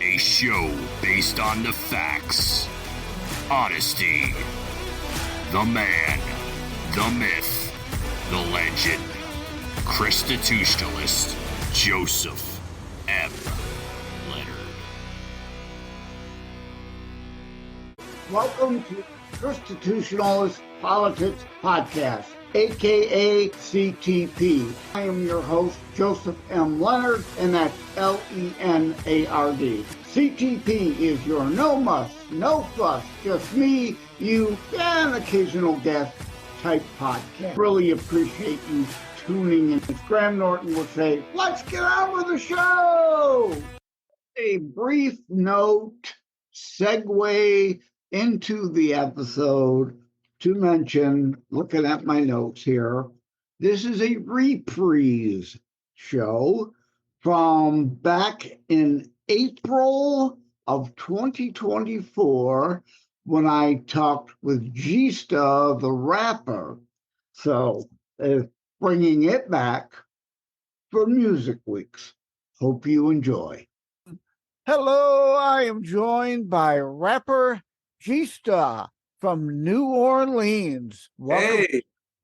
A show based on the facts, honesty, the man, the myth, the legend, Constitutionalist Joseph M. Leonard. Welcome to Constitutionalist Politics Podcast, aka CTP. I am your host, Joseph M. Leonard, and that's Leonard. CTP is your no muss, no fuss, just me, you, and occasional guest type podcast. Really appreciate you tuning in. As Graham Norton would say, let's get on with the show! A brief note, segue into the episode to mention, looking at my notes here, this is a reprise show from back in April of 2024 when I talked with G-Sta, the rapper. So, bringing it back for Music Weeks. Hope you enjoy. Hello, I am joined by rapper G-Sta from New Orleans.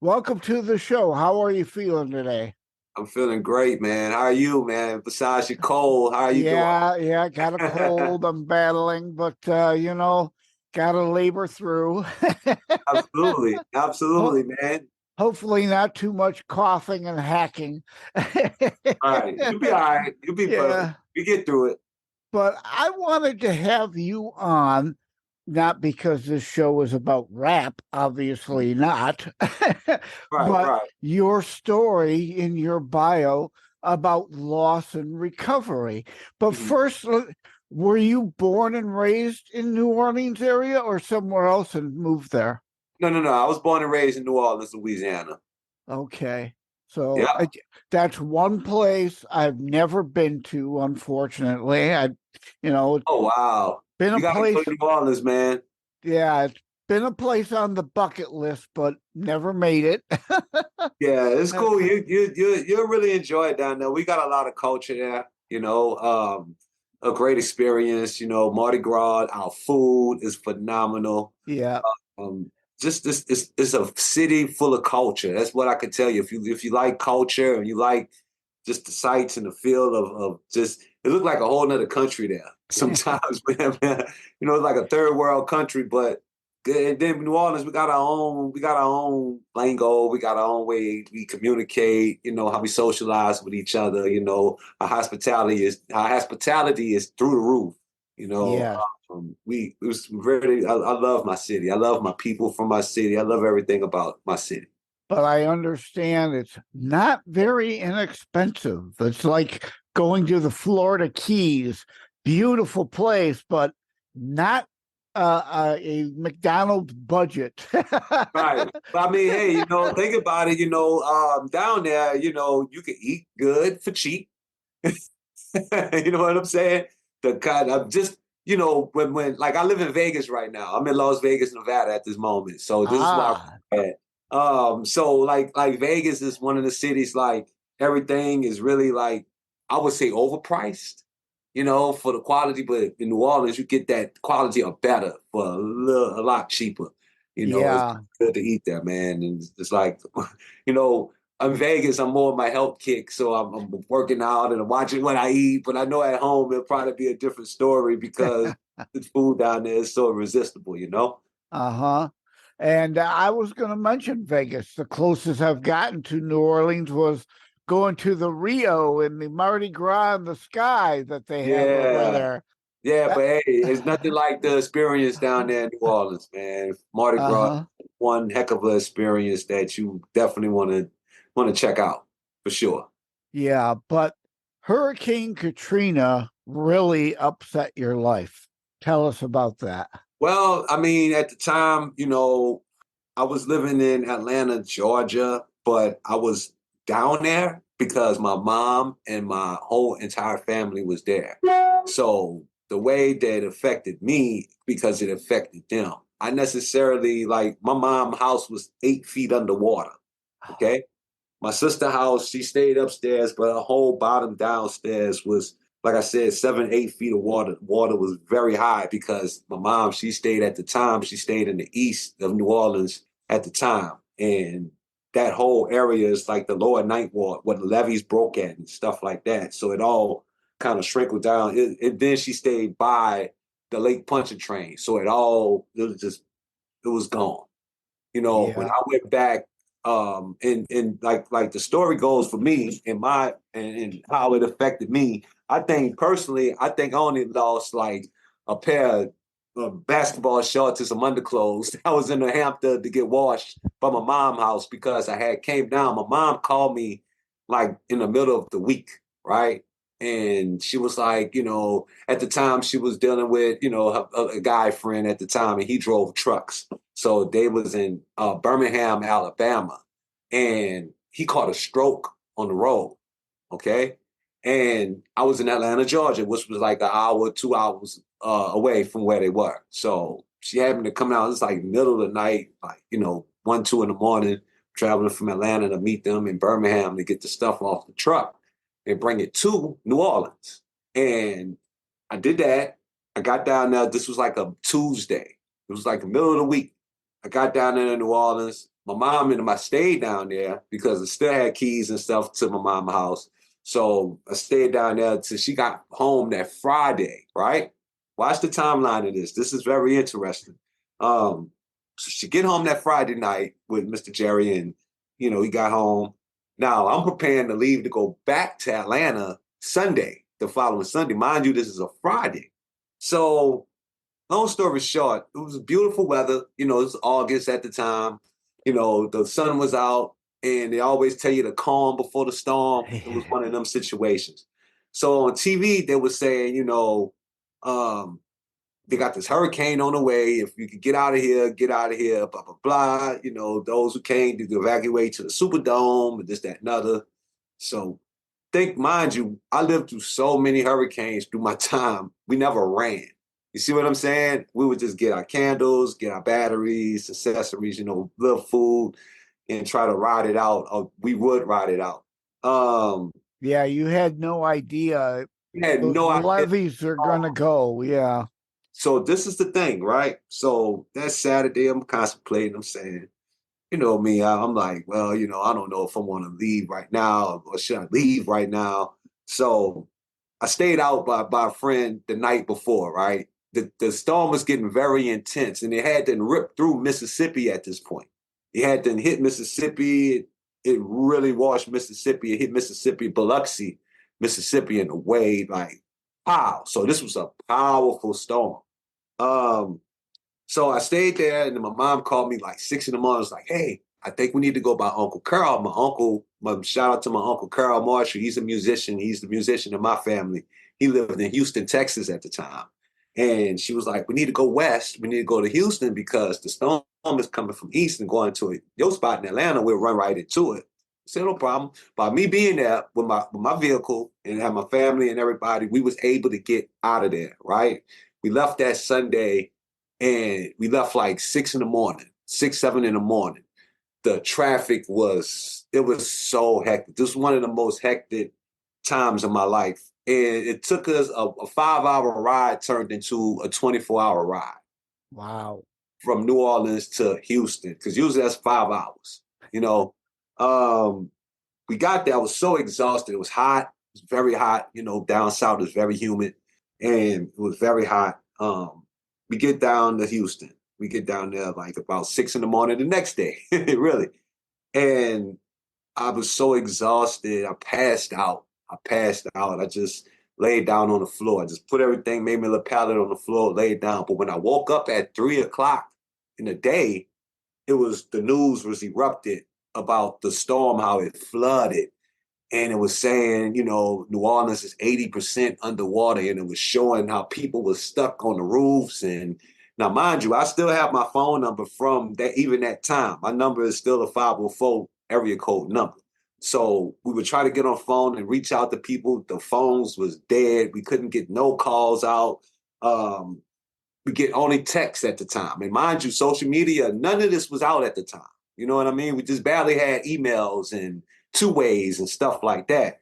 Welcome to the show. How are you feeling today? I'm feeling great, man. How are you, man? Besides your cold, how are you doing? Yeah, I got a cold. I'm battling, but, got to labor through. Absolutely, man. Hopefully not too much coughing and hacking. All right. You'll be all right. You'll be perfect. We get through it. But I wanted to have you on, not because this show is about rap, obviously not, but your story in your bio about loss and recovery. But first, were you born and raised in New Orleans area or somewhere else and moved there? No. I was born and raised in New Orleans, Louisiana. Okay. So that's one place I've never been to, unfortunately. Oh, wow. Been you a place. Go to New Orleans, man. Yeah, it's been a place on the bucket list, but never made it. Yeah, it's cool. You'll really enjoy it down there. We got a lot of culture there, a great experience. Mardi Gras, our food is phenomenal. Yeah. Just this it's a city full of culture. That's what I could tell you. If you like culture and you like just the sights and the feel of just, it looked like a whole nother country there sometimes, man. It's like a third world country, but and then New Orleans, we got our own lingo, we got our own way we communicate, how we socialize with each other, our hospitality is through the roof, Yeah. I love my city. I love my people from my city. I love everything about my city. But I understand it's not very inexpensive. It's like going to the Florida Keys, beautiful place, but not a McDonald's budget. Right. But I mean, hey, think about it, down there, you can eat good for cheap. You know what I'm saying? The kind of just, when like I live in Vegas right now. I'm in Las Vegas, Nevada at this moment. So this is why I'm at. So like Vegas is one of the cities, like everything is really like, I would say overpriced, for the quality, but in New Orleans, you get that quality or better for a lot cheaper. It's good to eat there, man. And it's like, I'm Vegas, I'm more on my health kick, so I'm working out and I'm watching what I eat, but I know at home it'll probably be a different story because the food down there is so irresistible, Uh-huh. And I was going to mention Vegas. The closest I've gotten to New Orleans was going to the Rio and the Mardi Gras in the sky that they have over there. Yeah, but hey, it's nothing like the experience down there in New Orleans, man. Mardi Gras, one heck of an experience that you definitely want to check out for sure. Yeah, but Hurricane Katrina really upset your life. Tell us about that. Well, I mean, at the time, I was living in Atlanta, Georgia, but I was down there because my mom and my whole entire family was there. So the way that it affected me, because it affected them, I necessarily, like, my mom's house was 8 feet underwater, okay? My sister's house, she stayed upstairs, but her whole bottom downstairs was like I said, 7, 8 feet of water. Water was very high because my mom, she stayed in the east of New Orleans at the time. And that whole area is like the lower ninth ward, where the levees broke at and stuff like that. So it all kind of sprinkled down. And then she stayed by the Lake Pontchartrain. So it was gone. You know, when Yeah. I went back, and like the story goes for me and how it affected me, I think personally, I only lost like a pair of basketball shorts and some underclothes. I was in the Hampton to get washed by my mom's house because I had came down. My mom called me like in the middle of the week, right? And she was like, you know, at the time she was dealing with, you know, a guy friend at the time, and he drove trucks. So they was in Birmingham, Alabama, and he caught a stroke on the road. Okay. And I was in Atlanta, Georgia, which was like an hour, 2 hours away from where they were. So she happened to come out. It's like middle of the night, like, you know, 1, 2 in the morning, traveling from Atlanta to meet them in Birmingham to get the stuff off the truck and bring it to New Orleans. And I did that. I got down there. This was like a Tuesday. It was like the middle of the week. I got down there in New Orleans. My mom and I stayed down there because I still had keys and stuff to my mom's house. So I stayed down there till she got home that Friday, right? Watch the timeline of this. This is very interesting. So she get home that Friday night with Mr. Jerry, and, you know, he got home. Now I'm preparing to leave to go back to Atlanta Sunday, the following Sunday. Mind you, this is a Friday. So long story short, it was beautiful weather. You know, it was August at the time. You know, the sun was out, and they always tell you to calm before the storm. It was one of them situations. So on TV, they were saying, you know, they got this hurricane on the way. If you could get out of here, blah, blah, blah. You know, those who came to evacuate to the Superdome and this, that, and other. So mind you, I lived through so many hurricanes through my time. We never ran. You see what I'm saying? We would just get our candles, get our batteries, accessories, you know, little food, and try to ride it out. Or we would ride it out. Yeah, you had no idea We had those no idea. levees are gonna go. Yeah. So this is the thing, right? So that Saturday, I'm contemplating. I'm saying, you know me, I'm like, well, you know, I don't know if I want to leave right now or should I leave right now. So I stayed out by a friend the night before, right? The storm was getting very intense, and it had to rip through Mississippi at this point. It had to hit Mississippi. It really washed Mississippi. It hit Mississippi, Biloxi, Mississippi in a way like, wow. So this was a powerful storm. So I stayed there, and then my mom called me like 6 in the morning. I was like, hey, I think we need to go by Uncle Carl. Shout out to my Uncle Carl Marshall. He's a musician. He's the musician in my family. He lived in Houston, Texas at the time. And she was like, we need to go west. We need to go to Houston because the storm is coming from east and going to your spot in Atlanta. We'll run right into it. I said, no problem. By me being there with my vehicle and have my family and everybody, we was able to get out of there, right? We left that Sunday, and we left like 6 in the morning, 6, 7 in the morning. The traffic was so hectic. This was one of the most hectic times of my life. And it took us a 5-hour ride turned into a 24-hour ride. Wow. From New Orleans to Houston, because usually that's 5 hours, you know. We got there, I was so exhausted. It was hot, it was very hot, you know, down south is very humid, and it was very hot. We get down to Houston. We get down there like about 6 in the morning the next day, really. And I was so exhausted. I passed out. I just laid down on the floor. I just put everything, made me a little pallet on the floor, laid down. But when I woke up at 3 o'clock in the day, the news was erupted about the storm, how it flooded. And it was saying, you know, New Orleans is 80% underwater, and it was showing how people were stuck on the roofs. And now, mind you, I still have my phone number from that time. My number is still a 504 area code number. So we would try to get on phone and reach out to people. The phones was dead. We couldn't get no calls out. We get only texts at the time. And mind you, social media, none of this was out at the time. You know what I mean? We just barely had emails and two ways and stuff like that.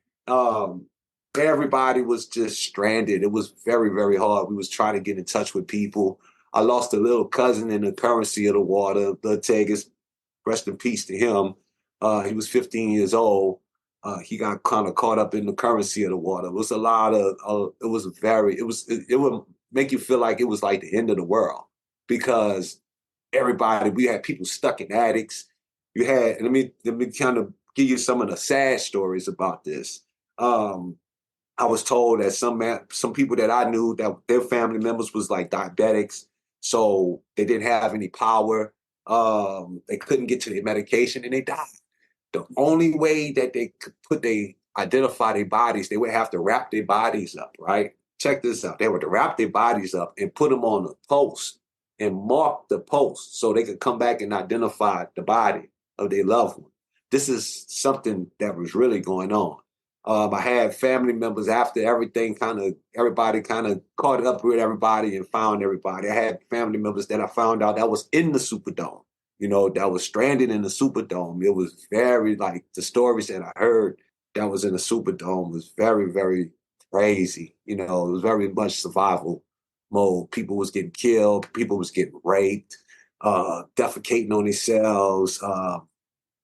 everybody was just stranded. It was very, very hard. We was trying to get in touch with people. I lost a little cousin in the currency of the water. The Tegas, rest in peace to him. He was 15 years old. He got kind of caught up in the currency of the water. It was a lot of, it would make you feel like it was like the end of the world because we had people stuck in attics. You had, and let me kind of give you some of the sad stories about this. I was told that some people that I knew that their family members was like diabetics, so they didn't have any power. They couldn't get to their medication and they died. The only way that they could identify their bodies, they would have to wrap their bodies up, right? Check this out. They would wrap their bodies up and put them on a post and mark the post so they could come back and identify the body of their loved one. This is something that was really going on. I had family members after everybody kind of caught up with everybody and found everybody. I had family members that I found out that was in the Superdome, that was stranded in the Superdome. It was very, like, the stories that I heard that was in the Superdome was very, very crazy. It was very much survival mode. People was getting killed. People was getting raped, defecating on themselves.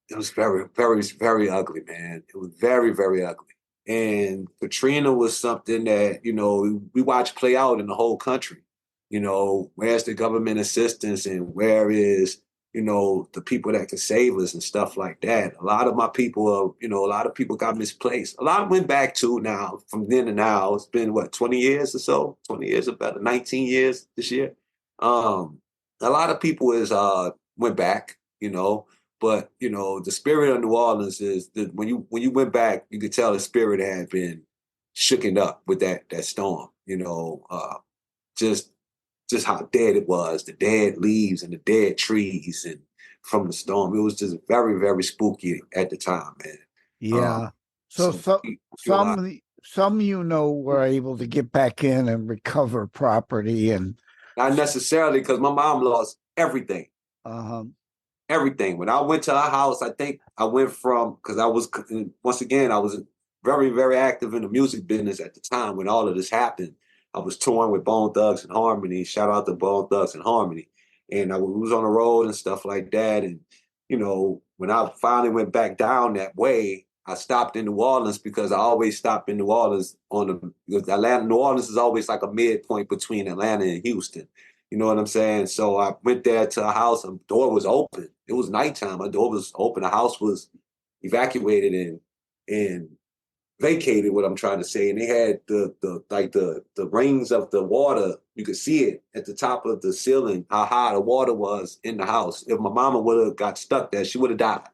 It was very, very, very ugly, man. It was very, very ugly. And Katrina was something that, we watched play out in the whole country. Where's the government assistance and where is, the people that can save us and stuff like that. A lot of my people, a lot of people got misplaced. A lot went back to now, from then to now. It's been, 20 years or so? 20 years or better, 19 years this year. A lot of people went back, but the spirit of New Orleans is that when you went back, you could tell the spirit had been shooken up with that storm. Just how dead it was, the dead leaves and the dead trees, and from the storm, it was just very, very spooky at the time, man. Yeah. So some were able to get back in and recover property, and not necessarily because my mom lost everything. Everything. When I went to her house, I think I went from, because I was very, very active in the music business at the time when all of this happened. I was touring with Bone Thugs and Harmony. Shout out to Bone Thugs and Harmony. And I was on the road and stuff like that. And, when I finally went back down that way, I stopped in New Orleans because I always stopped in New Orleans because New Orleans is always like a midpoint between Atlanta and Houston. You know what I'm saying? So I went there to a house, and the door was open. It was nighttime. My door was open. The house was evacuated and vacated, what I'm trying to say. And they had the rings of the water. You could see it at the top of the ceiling, how high the water was in the house. If my mama would have got stuck there, she would have died.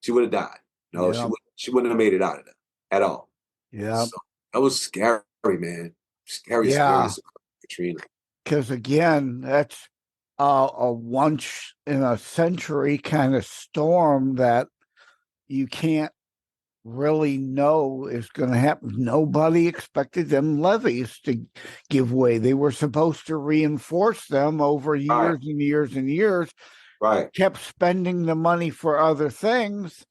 She would have died. No, yeah. She wouldn't have made it out of there at all. Yeah. So that was scary, man. Scary, yeah. Scary, Katrina. Because again, that's a once in a century kind of storm that you can't really know is going to happen. Nobody expected them levees to give way. They were supposed to reinforce them over years and years and years. Right. Kept spending the money for other things,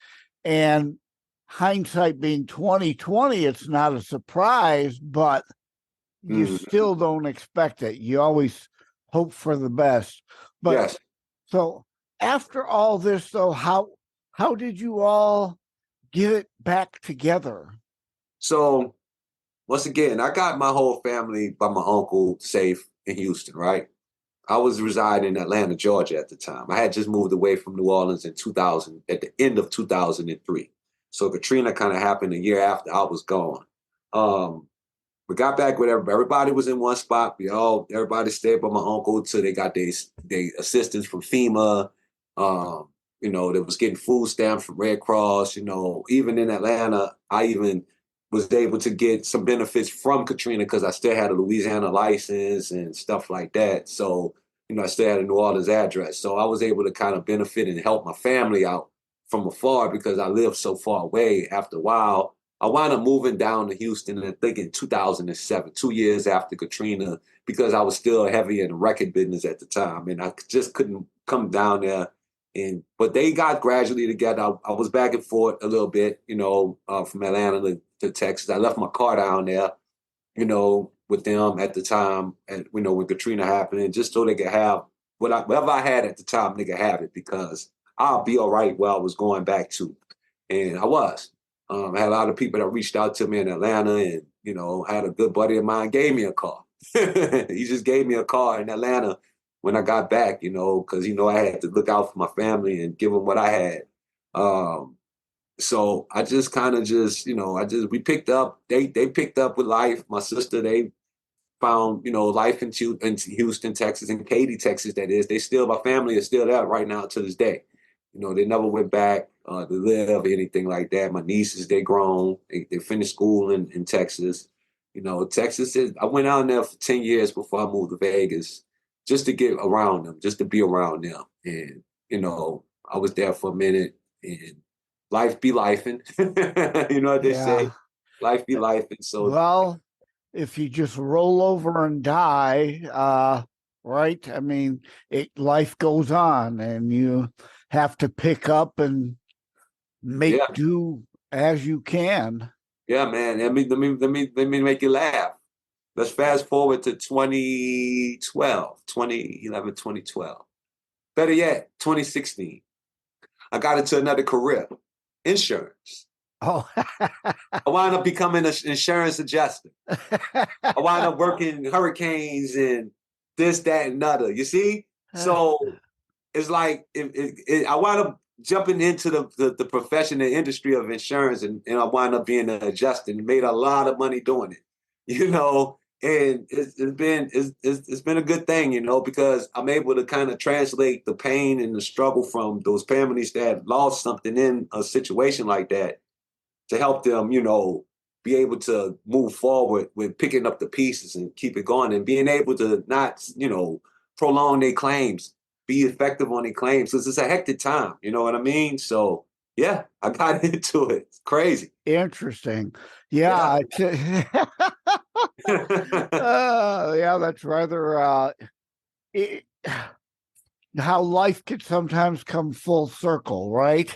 and hindsight being 2020, it's not a surprise, but you still don't expect it. You always hope for the best. But yes. So after all this, though, how did you all get it back together? So once again, I got my whole family by my uncle safe in Houston, right? I was residing in Atlanta, Georgia at the time. I had just moved away from New Orleans in 2000, at the end of 2003. So Katrina kind of happened a year after I was gone. We got back with everybody. Everybody was in one spot. Everybody stayed by my uncle till they got their assistance from FEMA. They was getting food stamps from Red Cross. Even in Atlanta, I even was able to get some benefits from Katrina because I still had a Louisiana license and stuff like that. So, I still had a New Orleans address. So I was able to kind of benefit and help my family out from afar because I lived so far away. After a while, I wound up moving down to Houston, I think in 2007, 2 years after Katrina, because I was still heavy in the record business at the time. And I just couldn't come down there But they got gradually together. I was back and forth a little bit, from Atlanta to Texas. I left my car down there, with them at the time, and when Katrina happened, and just so they could have whatever I had at the time, they could have it, because I'll be all right where I was going back to, and I was. I had a lot of people that reached out to me in Atlanta, and had a good buddy of mine gave me a car. He just gave me a car in Atlanta when I got back, because I had to look out for my family and give them what I had. So I just kind of we picked up. They picked up with life. My sister, they found life in Houston, Texas, and Katy, Texas. That is, my family is still there right now to this day. They never went back to live or anything like that. My nieces, they grown. They finished school in Texas. Texas is. I went out there for 10 years before I moved to Vegas, just to get around them, just to be around them. And I was there for a minute, and life be lifing. You know what they say, life be lifing. So well, if you just roll over and die, right? I mean, life goes on, and you have to pick up and make do as you can. Yeah, man. Let me make you laugh. Let's fast forward to 2012. Better yet, 2016. I got into another career, insurance. Oh. I wound up becoming an insurance adjuster. I wound up working hurricanes and this, that, and another. You see? So it's like I wound up jumping into the profession and industry of insurance, and I wound up being an adjuster and made a lot of money doing it. And it's been a good thing, because I'm able to kind of translate the pain and the struggle from those families that lost something in a situation like that, to help them, be able to move forward with picking up the pieces and keep it going, and being able to not, prolong their claims, be effective on their claims, because it's a hectic time. You know what I mean? So yeah, I got into it. It's crazy. Interesting. Yeah. Yeah, that's rather how life could sometimes come full circle, right?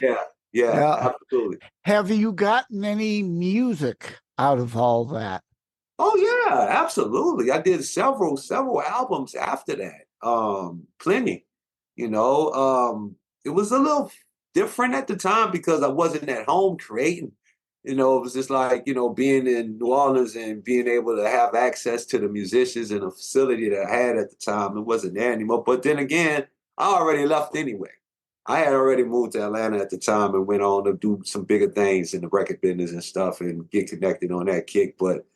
Yeah, absolutely. Have you gotten any music out of all that? Oh yeah, absolutely. I did several albums after that. Plenty. It was a little different at the time because I wasn't at home creating. It was just like, being in New Orleans and being able to have access to the musicians and a facility that I had at the time. It wasn't there anymore. But then again, I already left anyway. I had already moved to Atlanta at the time and went on to do some bigger things in the record business and stuff and get connected on that kick. But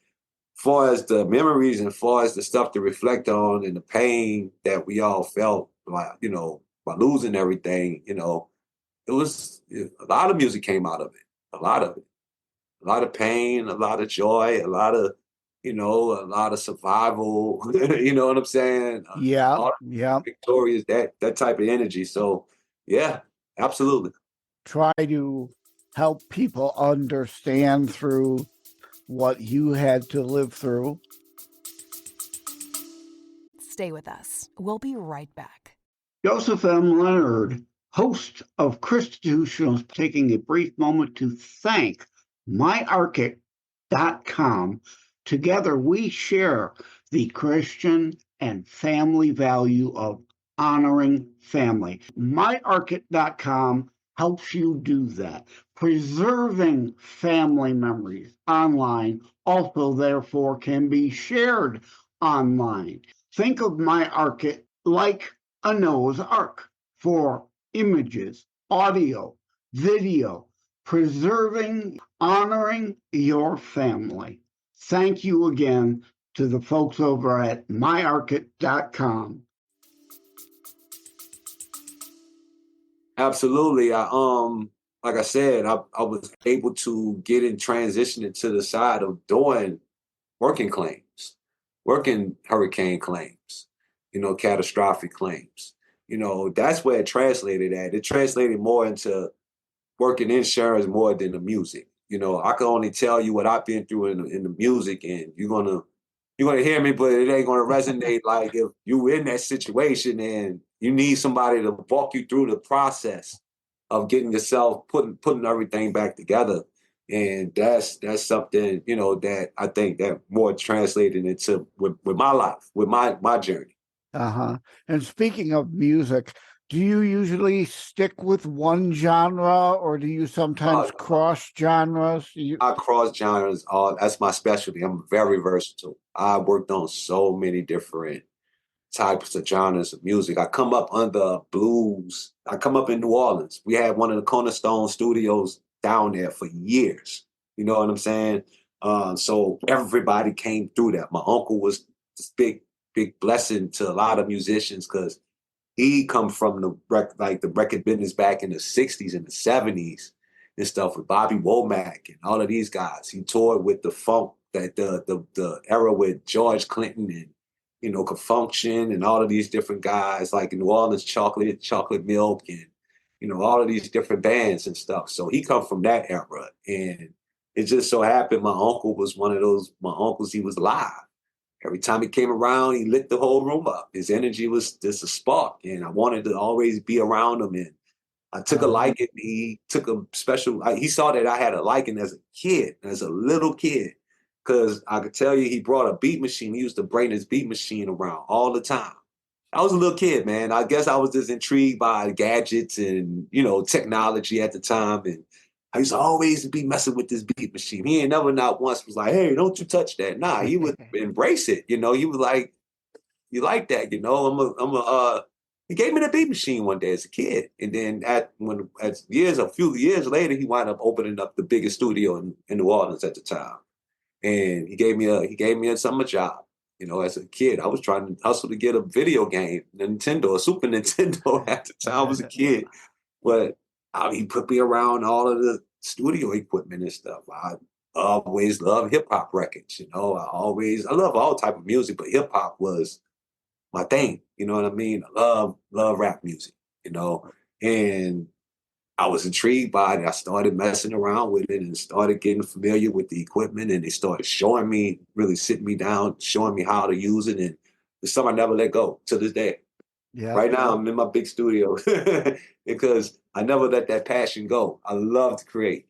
far as the memories and far as the stuff to reflect on and the pain that we all felt, like, by losing everything, it was a lot of music came out of it. A lot of it. A lot of pain, a lot of joy, a lot of, a lot of survival. You know what I'm saying? Yeah. Victorious, that type of energy. So yeah, absolutely. Try to help people understand through what you had to live through. Stay with us. We'll be right back. Joseph M. Leonard, host of Constitutionals, taking a brief moment to thank myarchit.com. Together we share the Christian and family value of honoring family. myarchit.com helps you do that. Preserving family memories online also, therefore, can be shared online. Think of myarchit like a Noah's Ark for images, audio, video, preserving, honoring your family. Thank you again to the folks over at myarchit.com. Absolutely. Like I said, I was able to get in transition into the side of doing working claims, working hurricane claims, catastrophic claims. That's where it translated at. It translated more into working insurance more than the music. I can only tell you what I've been through in the music, and you're gonna hear me, but it ain't gonna resonate like if you in that situation and You need somebody to walk you through the process of getting yourself putting everything back together. And that's something, you know, that I think that more translated into with my life, with my journey. Uh-huh. And speaking of music, do you usually stick with one genre, or do you sometimes cross genres? I cross genres. That's my specialty. I'm very versatile. I worked on so many different types of genres of music. I come up under blues. I come up in New Orleans. We had one of the Cornerstone studios down there for years. You know what I'm saying? So everybody came through that. My uncle was this big blessing to a lot of musicians because he come from the record business back in the 60s and the 70s and stuff with Bobby Womack and all of these guys. He toured with the funk, that the era with George Clinton and, you know, Could Function and all of these different guys, like in New Orleans, Chocolate Milk, and, you know, all of these different bands and stuff. So he come from that era. And it just so happened my uncle was one of those, he was live. Every time he came around, he lit the whole room up. His energy was just a spark. And I wanted to always be around him. And I took a liking. He took a special, he saw that I had a liking as a kid, as a little kid. Because I could tell you, he brought a beat machine. He used to bring his beat machine around all the time. I was a little kid, man. I guess I was just intrigued by gadgets and, you know, technology at the time. And I used to always be messing with this beat machine. He ain't never not once was like, hey, don't you touch that. Nah, he would embrace it. You know, he was like, you like that, you know, he gave me the beat machine one day as a kid. And then a few years later, he wound up opening up the biggest studio in New Orleans at the time. And he gave me a summer job. You know, as a kid, I was trying to hustle to get a video game, a Super Nintendo at the time. I was a kid. But he put me around all of the studio equipment and stuff. I always loved hip hop records. You know, I love all type of music, but hip hop was my thing. You know what I mean? I love rap music, you know, and I was intrigued by it. I started messing around with it and started getting familiar with the equipment, and they started showing me, really sitting me down, showing me how to use it. And it's something I never let go to this day. Yeah. Right now, I'm in my big studio because I never let that passion go. I love to create.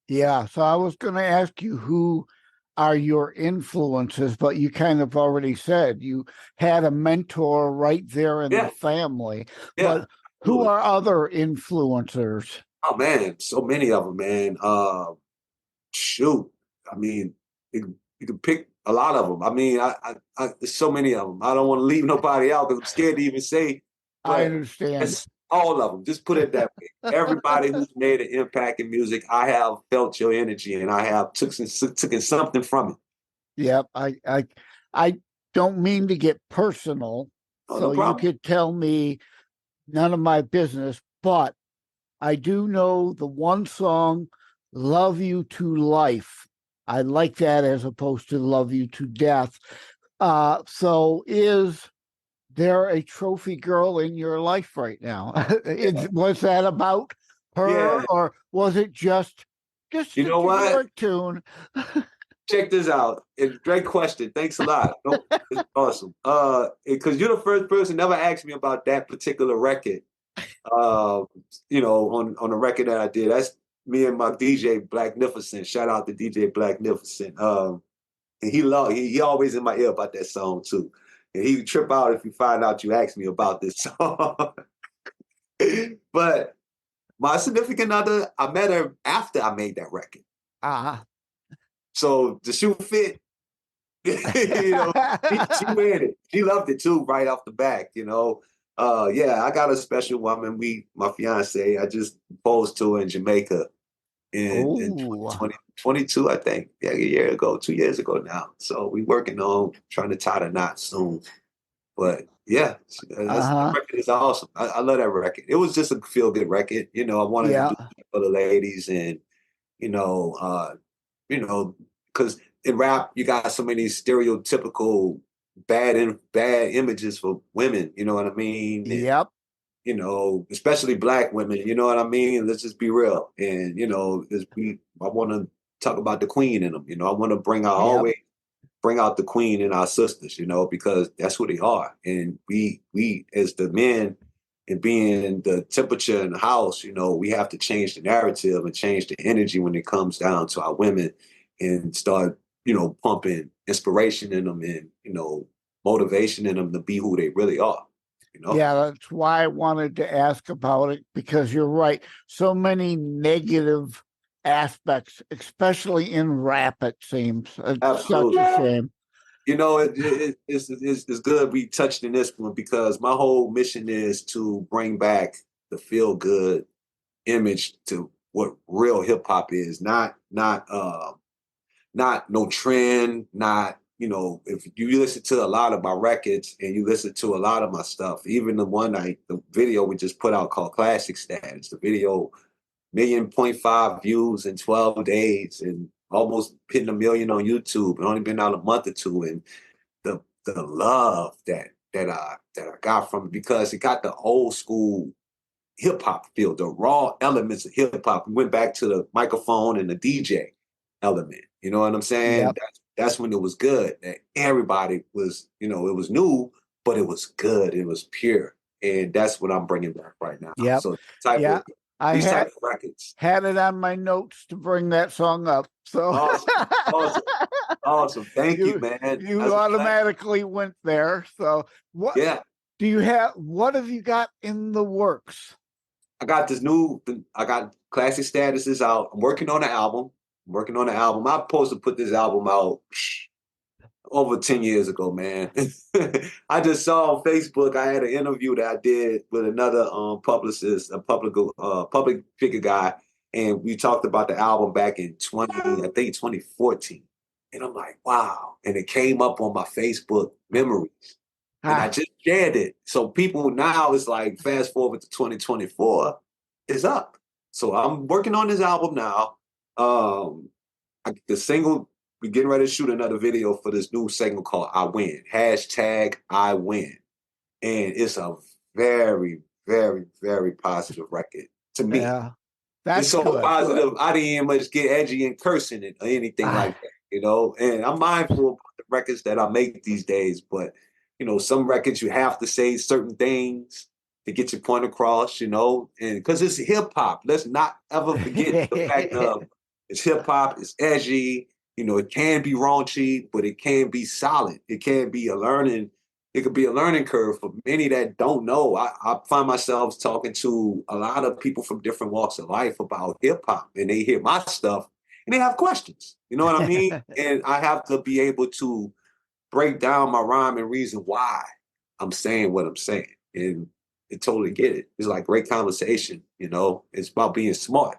Yeah. So I was going to ask you, who are your influences, but you kind of already said you had a mentor right there in the family. Yeah. But who are other influencers? Oh, man, so many of them, man. Shoot. I mean, you can pick a lot of them. I mean, there's so many of them. I don't want to leave nobody out because I'm scared to even say. I understand. All of them. Just put it that way. Everybody who's made an impact in music, I have felt your energy and I have taken something from it. Yep. I don't mean to get personal. Oh, so no, you could tell me none of my business, but I do know the one song, Love You to Life. I like that as opposed to Love You to Death. So is there a trophy girl in your life right now? Was that about her, or was it just you know what? Tune? Check this out. It's a great question. Thanks a lot. It's awesome. Because you're the first person never asked me about that particular record. You know, on the record that I did. That's me and my DJ Blacknificent. Shout out to DJ Blacknificent. And he always in my ear about that song too. And he would trip out if you find out you asked me about this song. But my significant other, I met her after I made that record. So the shoe fit, you know, she weared it. She loved it too, right off the back, you know. I got a special woman, my fiance, I just proposed to her in Jamaica in 2022, I think. Yeah, 2 years ago now. So we working on trying to tie the knot soon. But yeah, that record is awesome. I love that record. It was just a feel-good record. You know, I wanted to do it for the ladies and, you know, because in rap, you got so many stereotypical bad images for women, you know what I mean? And, you know, especially Black women, you know what I mean? Let's just be real. And, you know, I want to talk about the queen in them, you know, I want to always bring out the queen in our sisters, you know, because that's who they are. And we as the men, and being the temperature in the house, you know, we have to change the narrative and change the energy when it comes down to our women and start, you know, pumping inspiration in them and, you know, motivation in them to be who they really are, you know? Yeah, that's why I wanted to ask about it, because you're right. So many negative aspects, especially in rap, it seems. It's Absolutely. such a shame. You know, it's good we touched in this one, because my whole mission is to bring back the feel good image to what real hip hop is, not no trend, not, you know, if you listen to a lot of my records and you listen to a lot of my stuff, even the video we just put out called Classic Status, the video 1.5 million views in 12 days and almost hitting 1 million on YouTube, and only been out a month or two. And the love that I got from it, because it got the old school hip hop feel, the raw elements of hip hop. We went back to the microphone and the DJ element. You know what I'm saying? Yep. That's when it was good. That everybody was, you know, it was new, but it was good. It was pure, and that's what I'm bringing back right now. Yep. So I type of records. had it on my notes to bring that song up. So Awesome. Thank you, man. You automatically went there. So what? Yeah. Do you have? What have you got in the works? I got Classic Status is out. I'm working on an album. I'm supposed to put this album out over 10 years ago, man. I just saw on Facebook, I had an interview that I did with another publicist, a public figure guy, and we talked about the album back in 2014. And I'm like, wow. And it came up on my Facebook memories. And I just shared it. So people now, it's like, fast forward to 2024, it's up. So I'm working on this album now. The single, we're getting ready to shoot another video for this new single called I Win, #I Win. And it's a very, very, very positive record to me. Yeah, that's it's so good. Positive. I didn't even much get edgy and cursing it or anything like that, you know? And I'm mindful of the records that I make these days, but, you know, some records you have to say certain things to get your point across, you know? And because it's hip hop, let's not ever forget the fact of it's hip hop, it's edgy, you know, it can be raunchy, but it can be solid. It can be it could be a learning curve for many that don't know. I find myself talking to a lot of people from different walks of life about hip hop, and they hear my stuff and they have questions. You know what I mean? And I have to be able to break down my rhyme and reason why I'm saying what I'm saying. And they totally get it. It's like great conversation, you know? It's about being smart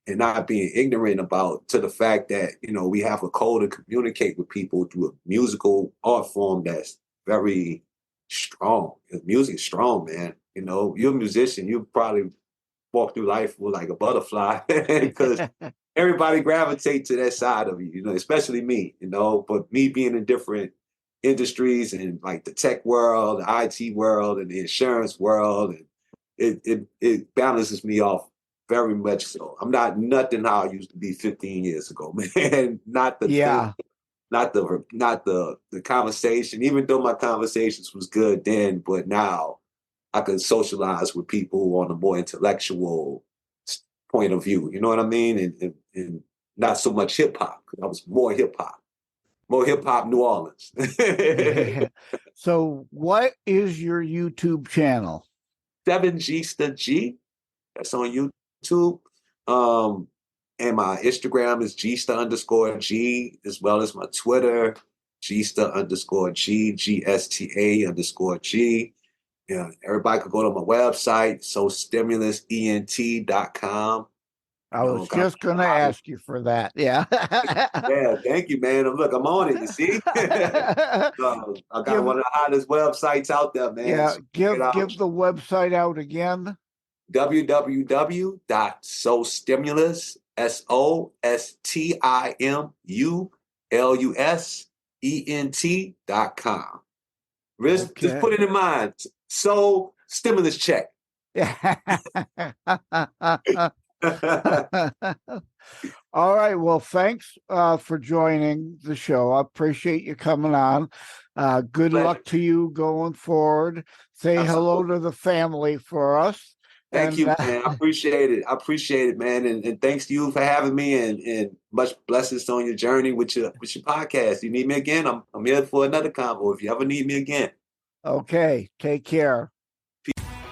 and not being ignorant to the fact that, you know, we have a code to communicate with people through a musical art form that's very strong. Music's strong, man. You know, you're a musician, you probably walk through life with like a butterfly because everybody gravitates to that side of you, you know, especially me, you know, but me being in different industries and like the tech world, the IT world, and the insurance world, and it balances me off very much so. I'm not nothing how I used to be 15 years ago, man. Not the conversation, even though my conversations was good then, but now I can socialize with people on a more intellectual point of view. You know what I mean? And not so much hip hop. I was more hip hop. More hip hop New Orleans. So what is your YouTube channel? 7 G-Sta G. That's on YouTube. And my Instagram is G-Sta_G, as well as my Twitter, G-Sta_G, G-S-T-A_G. Yeah, everybody could go to my website, SoStimulusENT.com. I was just going to ask you for that. Yeah. Yeah, thank you, man. Look, I'm on it, you see? I got one of the hottest websites out there, man. Yeah, So give the website out again. www.sostimulus, SOSTIMULUSENT.com. Just put it in mind. So stimulus check. All right. Well, thanks for joining the show. I appreciate you coming on. Good luck to you going forward. Say hello to the family for us. Thank you, man. I appreciate it. I appreciate it, man. And thanks to you for having me, and much blessings on your journey with your podcast. You need me again? I'm here for another convo if you ever need me again. Okay. Take care.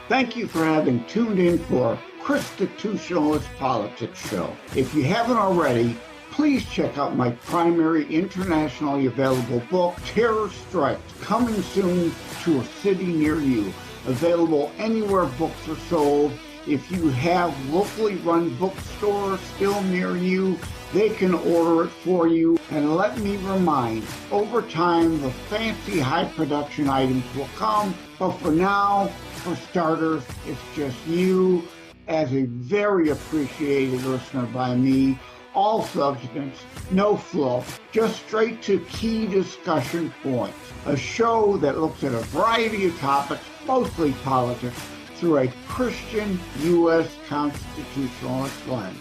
Thank you for having tuned in for Constitutionalist Politics Show. If you haven't already, please check out my primary internationally available book, Terror Strikes, coming soon to a city near you. Available anywhere books are sold. If you have locally run bookstores still near you, they can order it for you. And let me remind, over time, the fancy high production items will come. But for now, for starters, it's just you as a very appreciated listener by me. All substance, no fluff, just straight to key discussion points. A show that looks at a variety of topics, mostly politics, through a Christian U.S. constitutionalist lens.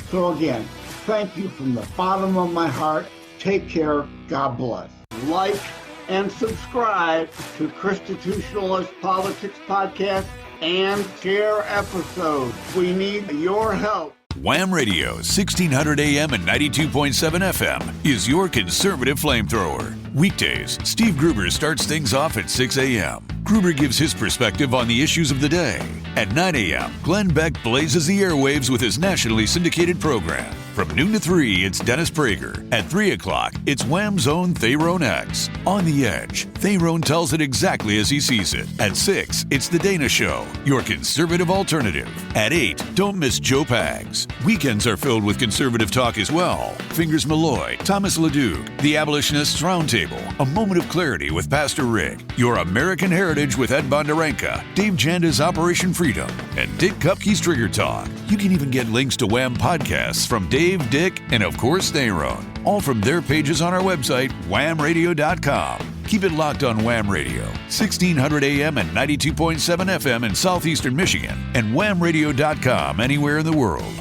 So again, thank you from the bottom of my heart. Take care. God bless. Like and subscribe to Constitutionalist Politics Podcast and share episodes. We need your help. Wham Radio, 1600 AM and 92.7 FM is your conservative flamethrower. Weekdays, Steve Gruber starts things off at 6 a.m. Gruber gives his perspective on the issues of the day. At 9 a.m., Glenn Beck blazes the airwaves with his nationally syndicated program. From noon to 3, it's Dennis Prager. At 3 o'clock, it's Wham's own Thayrone X. On the Edge, Thayrone tells it exactly as he sees it. At 6, it's The Dana Show, your conservative alternative. At 8, don't miss Joe Pags. Weekends are filled with conservative talk as well. Fingers Malloy, Thomas LeDuc, The Abolitionists Roundtable, A Moment of Clarity with Pastor Rick, Your American Heritage with Ed Bondarenka, Dave Janda's Operation Freedom, and Dick Kupke's Trigger Talk. You can even get links to Wham podcasts from Dave, Dick, and of course Thayrone, all from their pages on our website, whamradio.com. Keep it locked on Wham Radio, 1600 AM and 92.7 FM in southeastern Michigan, and whamradio.com anywhere in the world.